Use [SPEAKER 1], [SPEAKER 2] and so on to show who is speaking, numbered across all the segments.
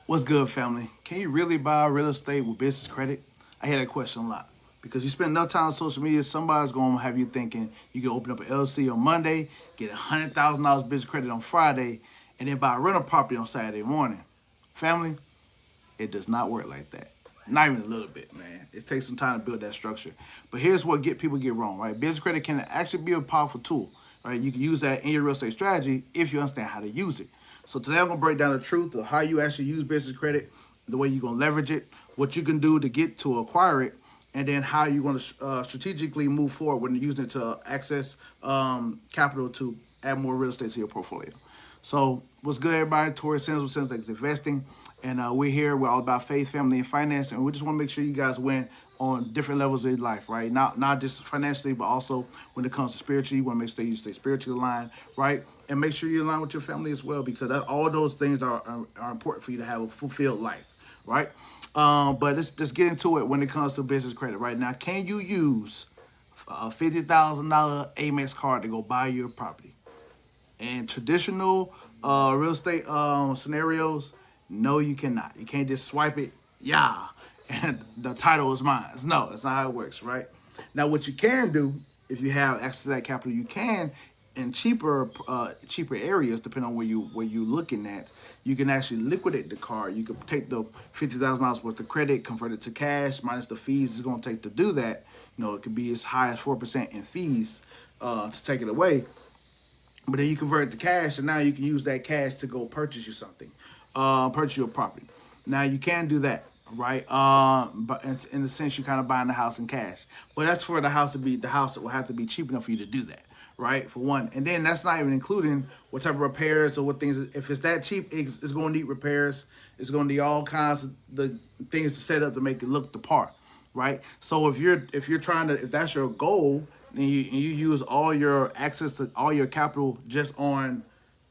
[SPEAKER 1] What's good, family? Can you really buy real estate with business credit? I hear that question a lot because you spend enough time on social media, somebody's going to have you thinking you can open up an LLC on Monday, get $100,000 business credit on Friday, and then buy a rental property on Saturday morning. Family, it does not work like that. Not even a little bit, man. It takes some time to build that structure. But here's what people get wrong, right? Business credit can actually be a powerful tool, right? You can use that in your real estate strategy if you understand how to use it. So today I'm gonna break down the truth of how you actually use business credit, the way you're gonna leverage it, what you can do to get to acquire it, and then how you're gonna strategically move forward when using it to access capital to add more real estate to your portfolio. So what's good, everybody? Tori Sims with Sims Investing. And we're here. We're all about faith, family, and finance. And we just want to make sure you guys win on different levels of your life, right? Not just financially, but also when it comes to spiritually. You want to make sure you stay spiritually aligned, right? And make sure you align with your family as well, because all those things are important for you to have a fulfilled life, right? But let's get into it when it comes to business credit right now. Can you use a $50,000 Amex card to go buy your property? And traditional real estate scenarios, no, you cannot. You can't just swipe it, yeah, and the title is mine. No, that's not how it works, right? Now, what you can do, if you have access to that capital, you can, in cheaper areas, depending on where you're looking at, you can actually liquidate the card. You can take the $50,000 worth of credit, convert it to cash, minus the fees it's going to take to do that. You know, it could be as high as 4% in fees to take it away. But then you convert it to cash, and now you can use that cash to go purchase you something, purchase your property. Now you can do that, right? But in the sense, you're kind of buying the house in cash. But that's for the house that will have to be cheap enough for you to do that, right? For one, and then that's not even including what type of repairs or what things. If it's that cheap, it's going to need repairs. It's going to need all kinds of the things to set up to make it look the part, right? So if that's your goal, and you use all your access to all your capital just on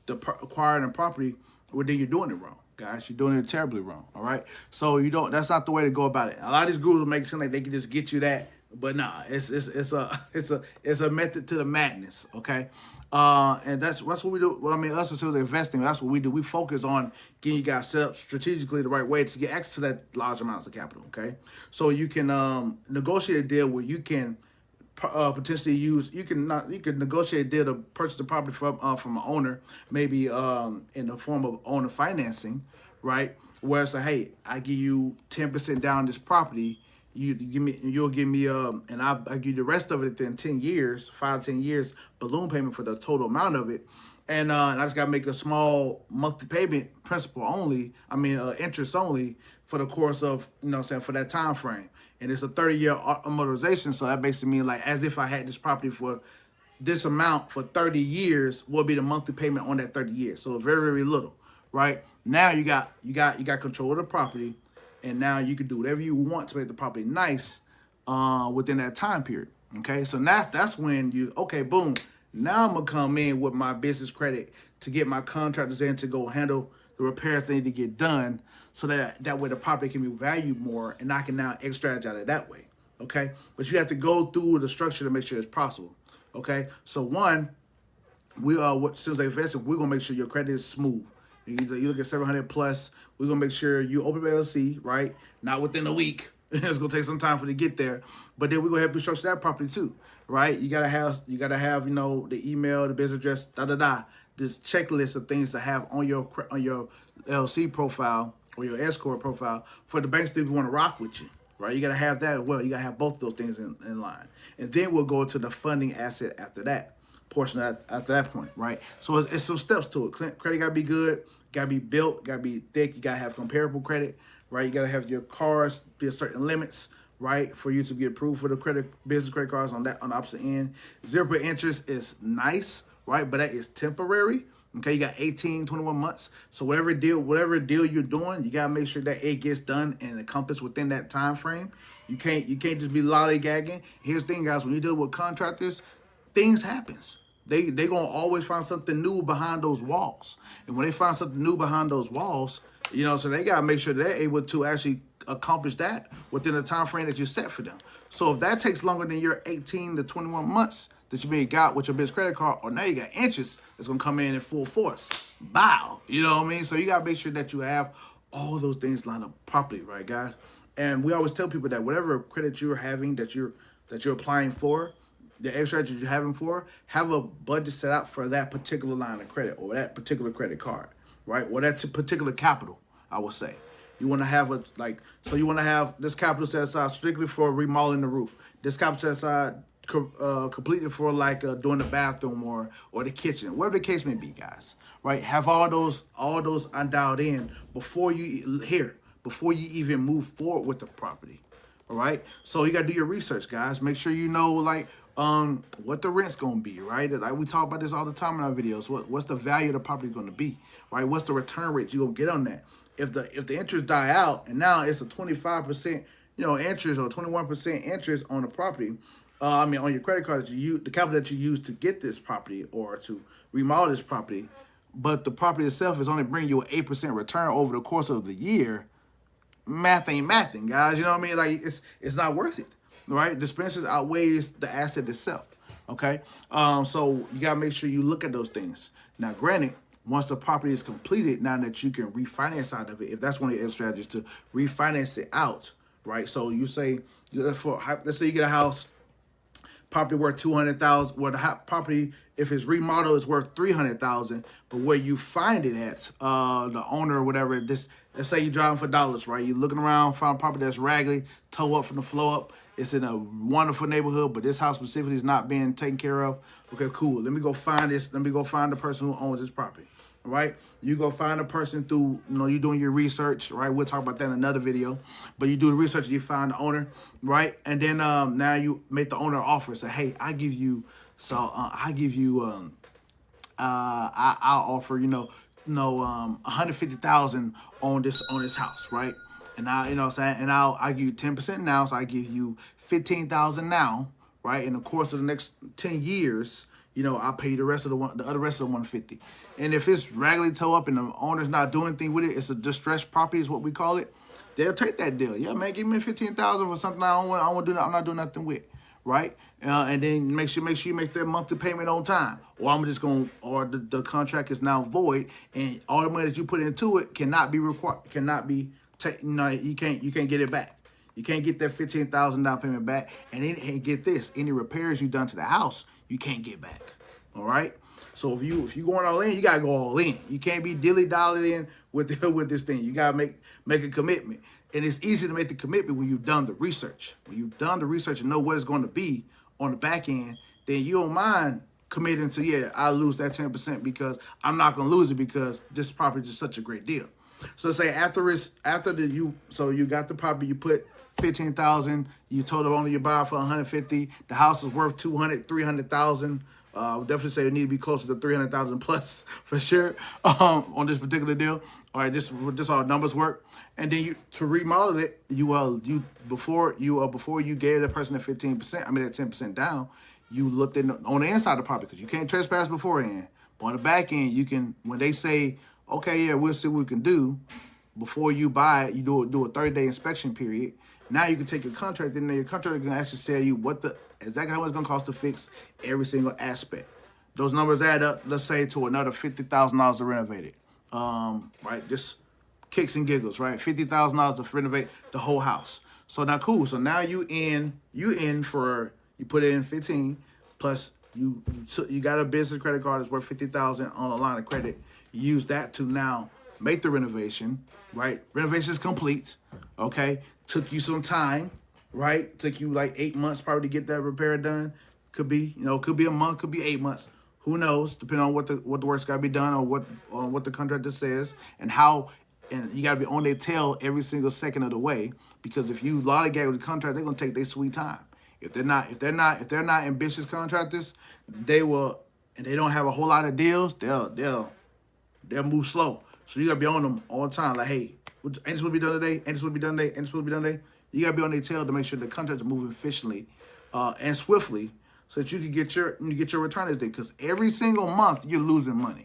[SPEAKER 1] acquiring a property, well, then you're doing it wrong, guys. You're doing it terribly wrong. All right. So you don't. That's not the way to go about it. A lot of these gurus make it seem like they can just get you that, but nah. It's a method to the madness. Okay. And that's what we do. Well, I mean, us as investing, that's what we do. We focus on getting you guys set up strategically the right way to get access to that large amounts of capital. Okay. So you can negotiate a deal where you can potentially you can negotiate a deal to purchase the property from an owner, maybe in the form of owner financing, right? Where it's like, hey, I give you 10% down this property, you'll give me and I give you the rest of it in 10 years, 5-10 years, balloon payment for the total amount of it. And I just got to make a small monthly payment, principal only, interest only, for the course of, for that time frame. And it's a 30-year amortization, so that basically means like as if I had this property for this amount for 30 years, will be the monthly payment on that 30 years. So very, very little, right? Now you got control of the property, and now you can do whatever you want to make the property nice within that time period. Okay, so now that's when boom. Now I'm gonna come in with my business credit to get my contractors in to go handle the repairs they need to get done, so that way the property can be valued more, and I can now extract out of it that way. Okay, but you have to go through the structure to make sure it's possible. Okay, so one, since they invested, we're gonna make sure your credit is smooth. You look at 700 plus. We're gonna make sure you open LLC, right? Not within a week. It's gonna take some time for you to get there, but then we're gonna help you structure that property too, right? You gotta have the email, the business address, this checklist of things to have on your LLC profile or your escort profile for the banks that want to rock with you, right? You gotta have that as well. You gotta have both of those things in line, and then we'll go to the funding asset after that portion after that point, right? So it's some steps to it. Credit gotta be good, gotta be built, gotta be thick. You gotta have comparable credit, right? You gotta have your cards be a certain limits, right, for you to get approved for the business credit cards on the opposite end. 0% interest is nice, right? But that is temporary. Okay, you got 18, 21 months. So whatever deal you're doing, you gotta make sure that it gets done and accomplished within that time frame. You can't just be lollygagging. Here's the thing, guys: when you deal with contractors, things happens. They gonna always find something new behind those walls. And when they find something new behind those walls, so they gotta make sure they're able to actually accomplish that within the time frame that you set for them. So if that takes longer than your 18 to 21 months that you may got with your business credit card, or now you got interest that's gonna come in full force. Bow. You know what I mean? So you gotta make sure that you have all those things line up properly, right, guys? And we always tell people that whatever credit you're having that you're applying for, the extra that you're having for, have a budget set out for that particular line of credit or that particular credit card, right? Or that particular capital, I would say. You want to have so you want to have this capital set aside strictly for remodeling the roof. This capital set aside completely for doing the bathroom or the kitchen, whatever the case may be, guys. Right? Have all those undialed in before you even move forward with the property. All right. So you got to do your research, guys. Make sure you know what the rent's gonna be, right? Like we talk about this all the time in our videos. What's the value of the property gonna be, right? What's the return rate you gonna get on that? If the interest die out and now it's a 25% interest or 21% interest on the property, on your credit card that you use, the capital that you use to get this property or to remodel this property, but the property itself is only bringing you an 8% return over the course of the year. Math ain't mathing, guys. You know what I mean? Like it's not worth it, right? The expenses outweighs the asset itself. Okay, so you gotta make sure you look at those things. Now, granted, once the property is completed, now that you can refinance out of it, if that's one of your strategies to refinance it out, right? So let's say you get a house, property worth 200,000. Where the property, if it's remodeled, is worth 300,000. But where you find it at, the owner or whatever, let's say you're driving for dollars, right? You're looking around, find a property that's raggedy, toe up from the floor up. It's in a wonderful neighborhood, but this house specifically is not being taken care of. Okay, cool. Let me go find this. Let me go find the person who owns this property. All right, you go find a person through, you doing your research, right? We'll talk about that in another video. But you do the research, and you find the owner, right? And then now you make the owner an offer. Say, hey, I'll offer, 150,000 on this house, right? And now, what I'm saying, and I'll give you 10% now, so I give you 15,000 now, right? In the course of the next 10 years, I'll pay you the rest of the 150. And if it's raggedy toe up and the owner's not doing anything with it, it's a distressed property is what we call it. They'll take that deal. Yeah, man, give me 15,000 for something I'm not doing nothing with, right? And then make sure you make that monthly payment on time, or the contract is now void, and all the money that you put into it cannot be you can't get it back. You can't get that $15,000 down payment back, and get this: any repairs you've done to the house, you can't get back. All right. So if you going all in, you gotta go all in. You can't be dilly-dally in with this thing. You gotta make a commitment, and it's easy to make the commitment when you've done the research. When you've done the research and know what it's going to be on the back end, then you don't mind committing to I'll lose that 10% because I'm not gonna lose it because this property is just such a great deal. So say you got the property, you put 15,000, you told the owner you buy for 150, the house is worth 200, 300,000. I would definitely say it need to be closer to 300,000 plus for sure on this particular deal. All right, this all numbers work. And then to remodel it, before you gave that person that 15%, that 10% down, you looked on the inside of the property because you can't trespass beforehand. But on the back end, you can, when they say, okay, yeah, we'll see what we can do. Before you buy it, you do a 30-day inspection period. Now you can take your contract, and then your contractor can actually tell you exactly how much it's going to cost to fix every single aspect. Those numbers add up, let's say, to another $50,000 to renovate it. Right? Just kicks and giggles, right? $50,000 to renovate the whole house. So now, cool. So now you put in 15 plus you got a business credit card that's worth 50,000 on a line of credit. You use that to now make the renovation, right? Renovation is complete, okay? Took you some time, right? Took you like 8 months probably to get that repair done. Could be a month, could be 8 months. Who knows? Depending on what the work's got to be done or what the contractor says and how. And you got to be on their tail every single second of the way, because if you lollygag with the contract, they're gonna take their sweet time. If they're not ambitious contractors, they will, and they don't have a whole lot of deals. They'll move slow. So you gotta be on them all the time. Like, hey, ain't this will be done today? Ain't this will be done today? Ain't this will be done today? You gotta be on their tail to make sure the contracts are moving efficiently and swiftly, so that you can get your return this day. Because every single month you're losing money.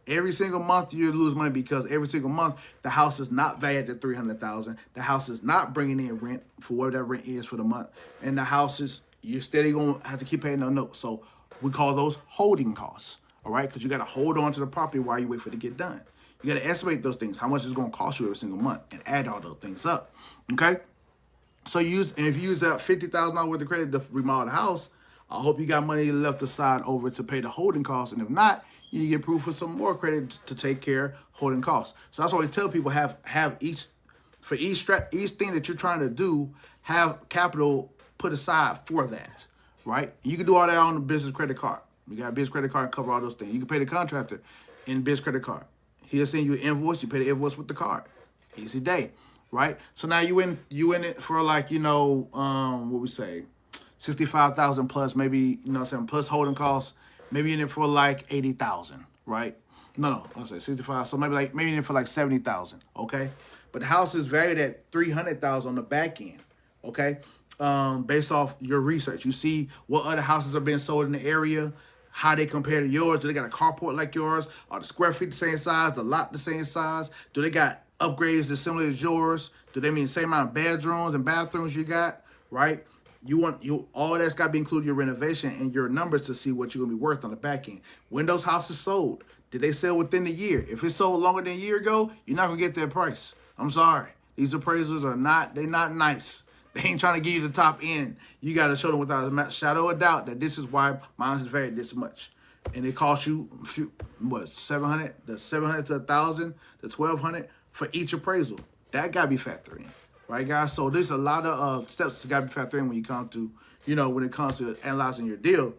[SPEAKER 1] Every single month you lose money because every single month the house is not valued at $300,000. The house is not bringing in rent for whatever that rent is for the month, and the house is, you're steady gonna have to keep paying no note. So we call those holding costs. All right, because you got to hold on to the property while you wait for it to get done. You got to estimate those things, how much it's going to cost you every single month, and add all those things up. Okay? So if you use that $50,000 worth of credit to remodel the house, I hope you got money left aside over to pay the holding costs. And if not, you get approved for some more credit to take care of holding costs. So that's why we tell people have each thing that you're trying to do, have capital put aside for that, right? You can do all that on the business credit card. You got a business credit card and cover all those things. You can pay the contractor in business credit card. He'll send you an invoice. You pay the invoice with the card. Easy day, right? So now you in it for like, what we say, 65,000 plus, maybe, plus holding costs. Maybe in it for like 80,000, right? No, I'll say 65. So maybe in it for like 70,000, okay? But the house is valued at 300,000 on the back end, okay? Based off your research, you see what other houses are being sold in the area, how they compare to yours. Do they got a carport like yours? Are the square feet the same size? The lot the same size? Do they got upgrades that's similar as yours? Do they mean the same amount of bedrooms and bathrooms you got, right? All that's got to be included in your renovation and your numbers to see what you're gonna be worth on the back end. When those houses sold, did they sell within the year? If it sold longer than a year ago, you're not gonna get that price. I'm sorry. These appraisals are not nice. They ain't trying to give you the top end. You got to show them without a shadow of doubt that this is why mine is valued this much. And it costs you, 700 to 1,000 to 1,200 for each appraisal. That got to be factored in. Right, guys? So there's a lot of steps that got to be factored in when you come to, when it comes to analyzing your deal.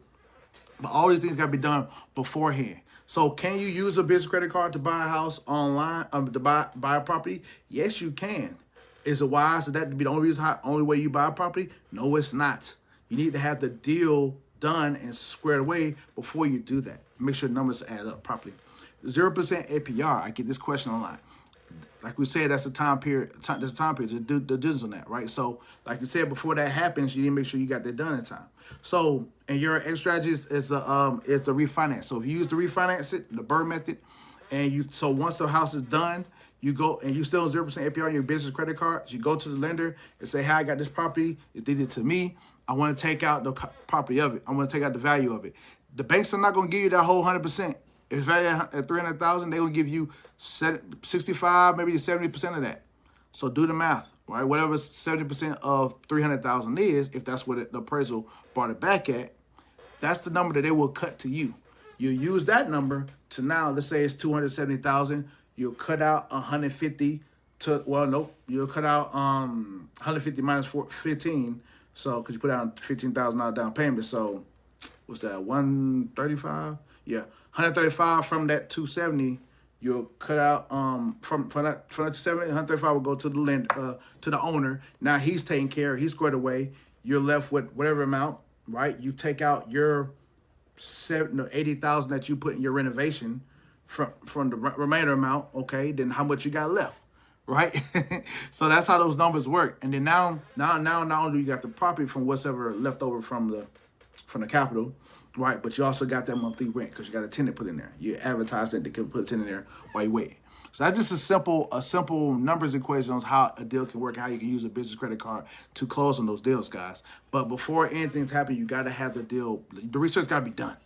[SPEAKER 1] But all these things got to be done beforehand. So can you use a business credit card to buy a house online, to buy a property? Yes, you can. Is it wise for that to be the only way you buy a property? No, it's not. You need to have the deal done and squared away before you do that. Make sure the numbers add up properly. 0% APR. I get this question a lot. Like we said, that's the time period. There's a time period to do the business on that, right? So, like you said, before that happens, you need to make sure you got that done in time. So, and your exit strategy is the refinance. So, if you use the refinance the BRRRR method, so once the house is done, you go and you still 0% APR on your business credit cards. You go to the lender and say, "Hey, I got this property. It's deeded to me. I want to take out the property of it. I want to take out the value of it." The banks are not going to give you that whole 100%. If it's valued at 300,000, they will give you 65, maybe 70% of that. So do the math, right? Whatever 70% of 300,000 is, if that's what the appraisal brought it back at, that's the number that they will cut to you. You use that number to now, let's say it's 270,000. You'll cut out 150 you'll cut out 150 minus 15. So, because you put out $15,000 down payment. So, what's that, 135? Yeah, 135 from that 270. You'll cut out from that 270, 135 will go to the lender, to the owner. Now he's taken care, he's squared away. You're left with whatever amount, right? You take out your 80,000 that you put in your renovation from the remainder amount, okay? Then how much you got left, right? So that's how those numbers work. And then now, not only you got the property from whatever left over from the capital, right? But you also got that monthly rent because you got a tenant put in there. You advertise that they can put a tenant in there while you wait. So that's just a simple numbers equation on how a deal can work and how you can use a business credit card to close on those deals, guys. But before anything's happening, you got to have the deal. The research got to be done,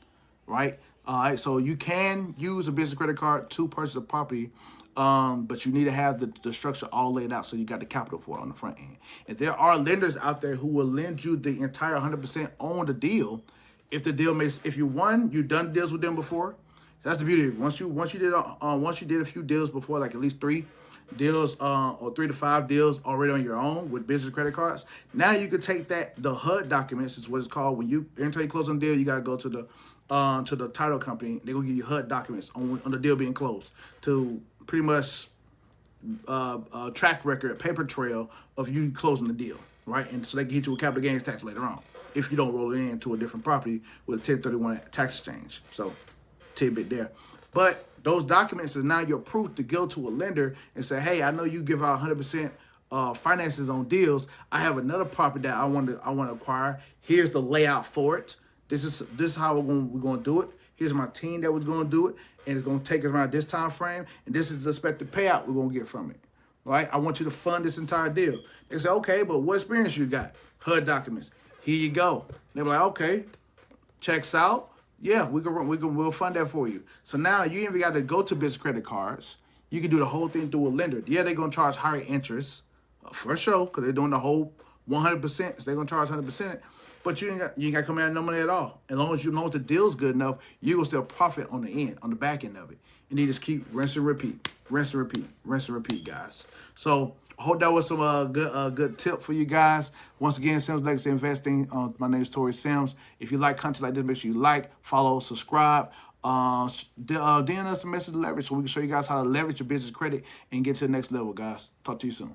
[SPEAKER 1] right? All right. So you can use a business credit card to purchase a property, but you need to have the structure all laid out so you got the capital for it on the front end. And there are lenders out there who will lend you the entire 100% on the deal. If the deal if you won, you've done deals with them before. That's the beauty. Once you did a few deals before, like at least 3 deals or 3 to 5 deals already on your own with business credit cards. Now you can take the HUD documents is what it's called. When you until you close on the deal, you gotta go to the title company. They're gonna give you HUD documents on the deal being closed to pretty much track record, paper trail of you closing the deal, right? And so they can hit you with capital gains tax later on if you don't roll it into a different property with a 1031 tax exchange. So tidbit there. But those documents is now your proof to go to a lender and say, "Hey, I know you give out 100% finances on deals. I have another property that I want to acquire. Here's the layout for it. This is how we're going to do it. Here's my team that was going to do it, and it's going to take us around this time frame, and this is the expected payout we're going to get from it. Right? I want you to fund this entire deal." They say, "Okay, but what experience you got?" HUD documents. Here you go. They're like, "Okay, checks out. Yeah, we'll fund that for you." So now you even got to go to business credit cards. You can do the whole thing through a lender. Yeah, they're going to charge higher interest for sure because they're doing the whole 100%. So they're going to charge 100%. But you ain't got to come out no money at all. As long as the deal's good enough, you're going to still profit on the end, on the back end of it. And you just keep rinse and repeat, rinse and repeat, rinse and repeat, guys. So I hope that was some good tip for you guys. Once again, Sims Legacy Investing. My name is Tori Sims. If you like content like this, make sure you like, follow, subscribe. DM us a message to leverage so we can show you guys how to leverage your business credit and get to the next level, guys. Talk to you soon.